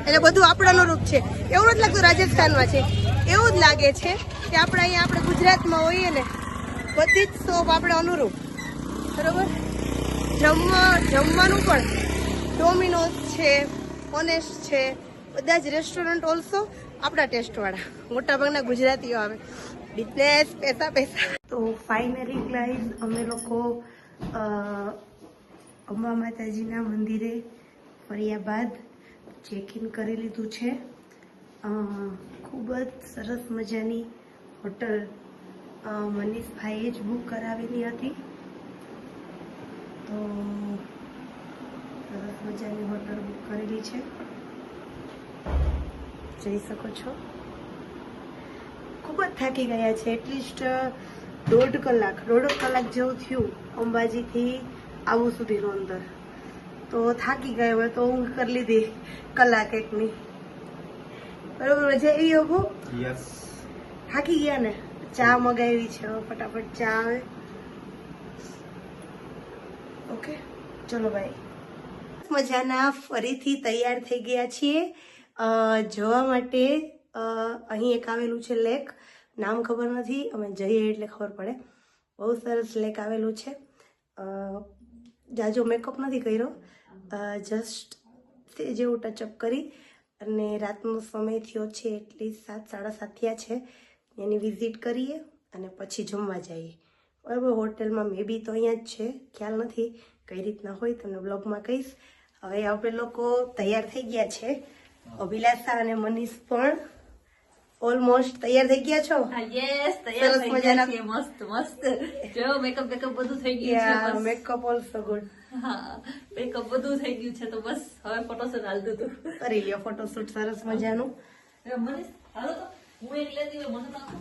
એટલે બધું આપણાનું રૂપ છે. એવું નથી લાગતું રાજસ્થાનમાં છે, એવું જ લાગે છે કે આપણે અહીંયા આપણે ગુજરાતમાં હોઈએ ને બધી જ શોપ આપણે અનુરૂપ. બરોબર. જમવાનું પણ ડોમિનોઝ છે, ઓનેસ્ટ છે, બધા જ રેસ્ટોરન્ટ ઓલ્સો આપણા ટેસ્ટવાળા. મોટાભાગના ગુજરાતીઓ આવે. બિઝનેસ પૈસા પૈસા. તો ફાઇનલી ગાઈઝ અમે લોકો અંબા માતાજીના મંદિરે ફર્યા બાદ ચેક ઇન કરી લીધું છે. ખૂબ જ સરસ મજાની હોટલ મનીષભાઈએ જ બુક કરાવેલી હતી. તો સરસ મજાની હોટલ બુક કરેલી છે, જઈ શકો છો. ખૂબ જ થાકી ગયા છે. એટલીસ્ટ દોઢ કલાક જેવું થયું અંબાજીથી આવું સુધીનું અંદર. તો થાકી ગયા હોય તો ઊંઘ કરી લીધી કલાક એકની. બરોબર. મજા આવી અભુ? યસ. થાકી ગયા ને? ચા મગાવી છે, ફટાફટ ચા આવે. ઓકે ચલો ભાઈ. મજાના ફરીથી તૈયાર થઈ ગયા છીએ જવા માટે. અહીં એક આવેલું છે લેક, નામ ખબર નથી, અમે જઈએ એટલે ખબર પડે. બહુ સરસ લેક આવેલું છે. જાજો મેકઅપ નથી કર્યો, જસ્ટ જેવું ટચઅપ કરી અને રાતનો સમય થયો છે એટલી 7:30 થયા છે. એની વિઝિટ કરીએ અને પછી જમવા જઈએ. બરાબર. હોટલમાં મે બી તો અહીંયા જ છે, ખ્યાલ નથી કઈ રીતના હોય, તમને બ્લોગમાં કહીશ. હવે આપણે લોકો તૈયાર થઈ ગયા છે. અભિલાષા અને મનીષ પણ ઓલમોસ્ટ તૈયાર થઈ ગયા છો? યસ, તૈયાર થઈ ગયા છે. મસ્ત મસ્ત. જો મેકઅપ બધું થઈ ગયું છે. Makeup also good. હા, મેકઅપ બધું થઈ ગયું છે. તો બસ હવે ફોટોશૂટ હાલ દીધું. કરી લ્યો ફોટોશૂટ સરસ મજાનું. મનીષ હાલો તો હું એક લેતી હોય મને તો આપો.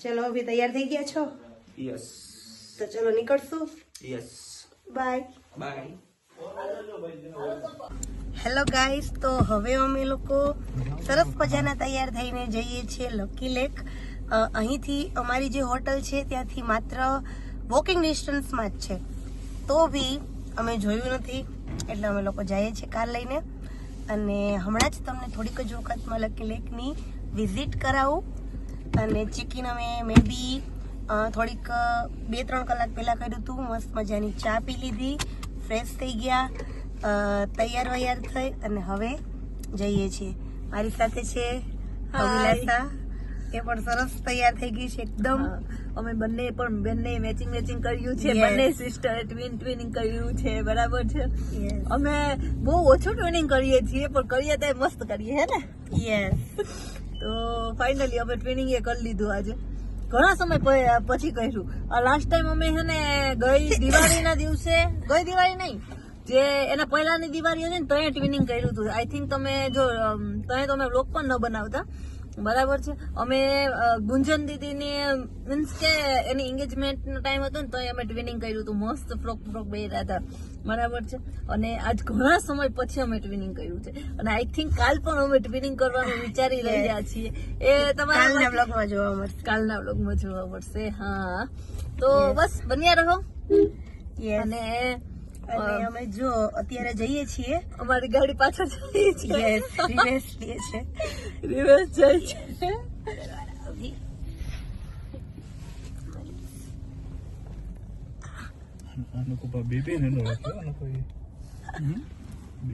ચલો અભી તૈયાર થઈ ગયા છો? યસ. તો ચલો નીકળશું. Yes. Bye bye. Hello guys, તો હવે અમે લોકો સરસ મજાના તૈયાર થઈને જઈએ છીએ લકી લેક. અહીંથી અમારી જે હોટલ છે ત્યાંથી માત્ર વોકિંગ ડિસ્ટન્સમાં જ છે. તો બી અમે જોયું નથી એટલે અમે લોકો જઈએ છીએ કાર લઈને. અને હમણાં જ તમને થોડીક જ વખતમાં લકી લેકની વિઝિટ કરાવું. અને ચેકિન અમે મે બી થોડીક 2-3 કલાક પહેલાં કર્યું હતું. મસ્ત મજાની ચા પી લીધી, ફ્રેશ થઈ ગયા, તૈયાર થઈ અને હવે જઈએ છીએ. મારી સાથે છે અભિલાષા, એ પણ સરસ તૈયાર થઈ ગઈ છે એકદમ. અમે બંને મેચિંગ કર્યું છે. બંને સિસ્ટર ટ્વિનિંગ કર્યું છે. બરાબર છે. અમે બહુ ઓછું ટ્વિનિંગ કરીએ છીએ પણ કરીએ તો મસ્ત કરીએ હે ને. યસ. તો ફાઇનલી અમે ટ્વિનિંગ એ કરી લીધું આજે. ઘણા સમય પછી કર્યું. લાસ્ટ ટાઈમ અમે છે ને ગઈ દિવાળીના દિવસે, ગઈ દિવાળી નહીં, જે એના પહેલાની દિવાળી હતી ને તો ટ્વિનિંગ કર્યું હતું. આઈ થિંક તમે જો તો અમે વ્લોગ પણ ન બનાવતા. બરાબર છે. અમે ગુંજન દીદીને મીન્સ કે એની એન્ગેજમેન્ટ નો ટાઈમ હતો ને તો અમે ટ્વિનિંગ કર્યું હતું. મસ્ત ફ્રોક પહેર્યા હતા. બરાબર છે. અને આજ ઘણા સમય પછી અમે ટ્વિનિંગ કર્યું છે. અને આઈ થિંક કાલ પણ અમે ટ્વિનિંગ કરવાનું વિચારી રહ્યા છીએ. એ તમારા કાલના બ્લોગમાં જોવા મળશે. હા, તો બસ બન્યા રહો. અને અમે જો અત્યારે જઈએ છીએ, અમારી ગાડી પાછળ જઈએ છીએ. રિવેશ લે છે, રિવેશ જાય છે.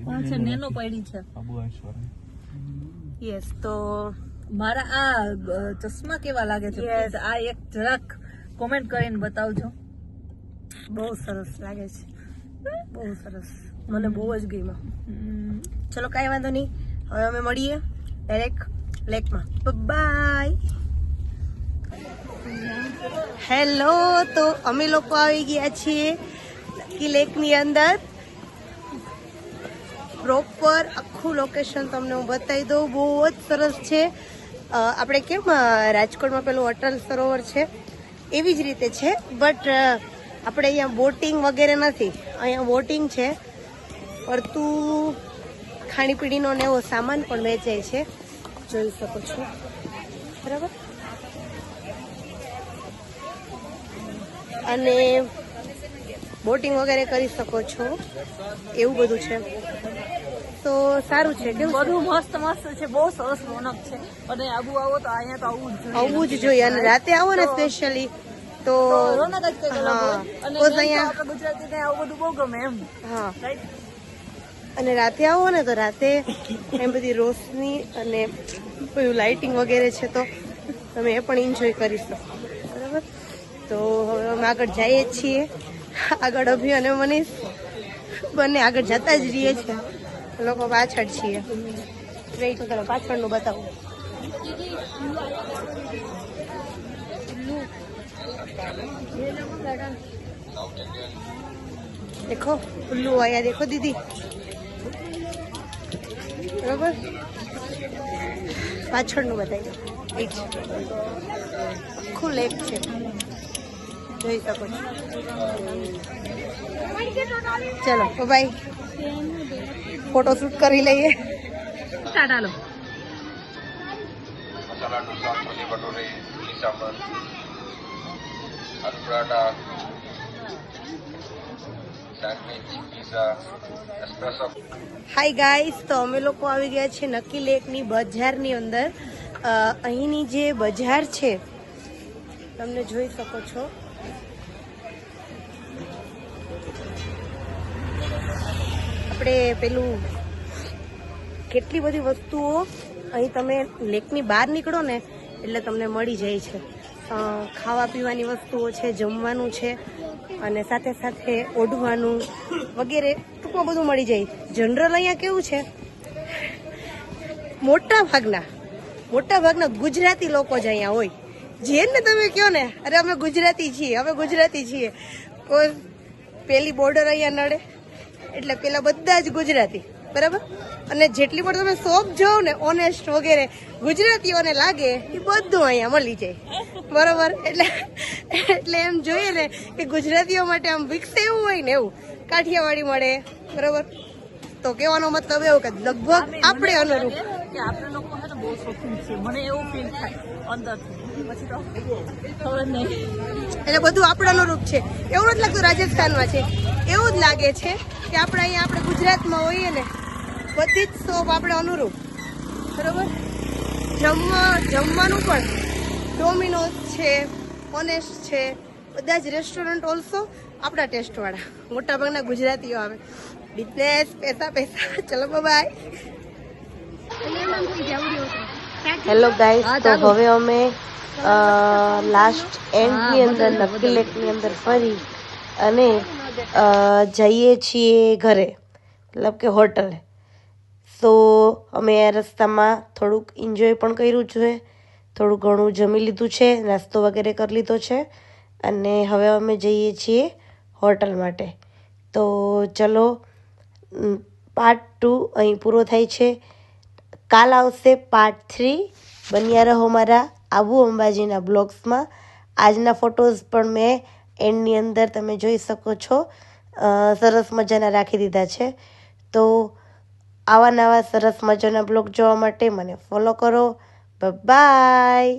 પાછળ નેનો પડી છે. યસ. તો મારા આ ચશ્મા કેવા લાગે છે? આ એક જરાક કોમેન્ટ કરીને બતાવજો. બહુ સરસ લાગે છે, બહુ સરસ. મને બહુ જ ગમ્યા. ચલો કાંઈ વાંધો નહીં, હવે અમે મળીએ ડાયરેક્ટ લેકમાં. બાય. હેલો, તો અમે લોકો આવી ગયા છીએ લકી લેકની અંદર. પ્રોપર આખું લોકેશન તમને હું બતાવી દઉં. બહુ જ સરસ છે. આપણે કેમ રાજકોટમાં પેલું અટલ સરોવર છે એવી જ રીતે છે, બટ આપણે અહીંયા બોટિંગ વગેરે નથી. અહીંયા બોટિંગ છે, ફરતું ખાણીપીણીનો ને એવો સામાન પણ વેચાય છે, જોઈ શકો છો. બરાબર. અને બોટિંગ વગેરે કરી શકો છો, એવું બધું છે. તો સારું છે. કેવું છે? બધું મસ્ત મસ્ત છે, બહુ સરસ રોનક છે. અને આબુ આવો તો અહીંયા તો આવવું જ જોઈએ. અને રાતે આવો ને સ્પેશિયલી તો તો રોનક જ કંઈક અલગ હોય. અને બસ main તો અહીંયા આપણે ગુજરાતીને આવું બધું બહુ ગમે એમ. હા. રાઈટ? અને રાતે આવો ને તો રાતે એમ બધી રોશની અને બધું લાઇટિંગ વગેરે છે તો તમે એ પણ એન્જોય કરી શકો. બરાબર. તો હવે અમે આગળ જઈએ છીએ. આગળ અભી અને મનીષ બંને આગળ જતા જ રહીએ છીએ. લોકો પાછળ છીએ. વેઇટ કરો, પાછળનું બતાવું. देखो उल्लू आया, देखो दीदी. बराबर. પાછળનું બતાવી એ જ આખું લેક છે, જોઈ શકો છો. ચલો બાય, ફોટો શૂટ કરી લઈએ. સ્ટાર્ટ હાલો. Masala dosa, chole bhature, idli sambar, aloo paratha, sandwich, pizza, espresso. Hi guys, તો અમે લોકો આવી ગયા છે નકી લેકની બજારની અંદર. અહીંની જે બજાર છે તમને જોઈ શકો છો. આપણે પેલું કેટલી બધી વસ્તુઓ અહીં તમે લેકની બહાર નીકળો ને એટલે તમને મળી જાય છે. ખાવા પીવાની વસ્તુઓ છે, જમવાનું છે અને સાથે સાથે ઓઢવાનું વગેરે ટૂંકમાં બધું મળી જાય. જનરલ અહીંયા કેવું છે, મોટા ભાગના ગુજરાતી લોકો જ અહીંયા હોય. જેને તમે કહો ને અરે અમે ગુજરાતી છીએ, કોઈ પેલી બોર્ડર અહીંયા નડે એટલે પેલા બધા જ ગુજરાતી. બરાબર. અને જેટલી પણ તમે શોપ જાઓ ને ઓનેસ્ટ વગેરે ગુજરાતીઓને લાગે એ બધું અહીંયા મળી જાય. બરોબર. એટલે એમ જોઈએ ને કે ગુજરાતીઓ માટે આમ વિકસે એવું હોય ને એવું કાઠિયાવાડી મળે. બરોબર. તો કહેવાનો મતલબ એવું કે લગભગ આપણે અનુરૂપ કે આપણે લોકો છે ને બહુ શોખીન છે, મને એવું ફીલ થાય અંદરથી. પછી તો ખબર નહીં, એટલે બધું આપણે અનુરૂપ છે. એવું નથી લાગતું રાજસ્થાનમાં છે, એવું જ લાગે છે કે આપણે અહીંયા આપણે ગુજરાતમાં હોઈએ ને બધી જ શોપ આપણે અનુરૂપ. બરોબર. જમવાનું પણ ડોમિનોઝ છે, ઓનેસ્ટ છે, બધા જ રેસ્ટોરન્ટ ઓલ્સો આપણા ટેસ્ટવાળા. મોટાભાગના ગુજરાતીઓ આવે. બિઝનેસ, પૈસા. ચલો બાય. હેલો ગાઈસ, તો હવે અમે લાસ્ટ એન્ડની અંદર નકી લેકની અંદર ફરી અને જઈએ છીએ ઘરે, મતલબ કે હોટલે. તો અમે આ રસ્તામાં થોડુંક એન્જોય પણ કર્યું છે, થોડું ઘણું જમી લીધું છે, નાસ્તો વગેરે કરી લીધો છે અને હવે અમે જઈએ છીએ હોટલ માટે. તો ચલો, પાર્ટ 2 અહીં પૂરો થાય છે. કાલ આવશે પાર્ટ 3. બન્યા રહો મારા આબુ અંબાજીના બ્લોગ્સમાં. આજના ફોટોઝ પણ મેં એન્ડની અંદર તમે જોઈ શકો છો, સરસ મજાના રાખી દીધા છે. તો આવા નવા સરસ મજાના બ્લોગ જોવા માટે મને ફોલો કરો. બાય.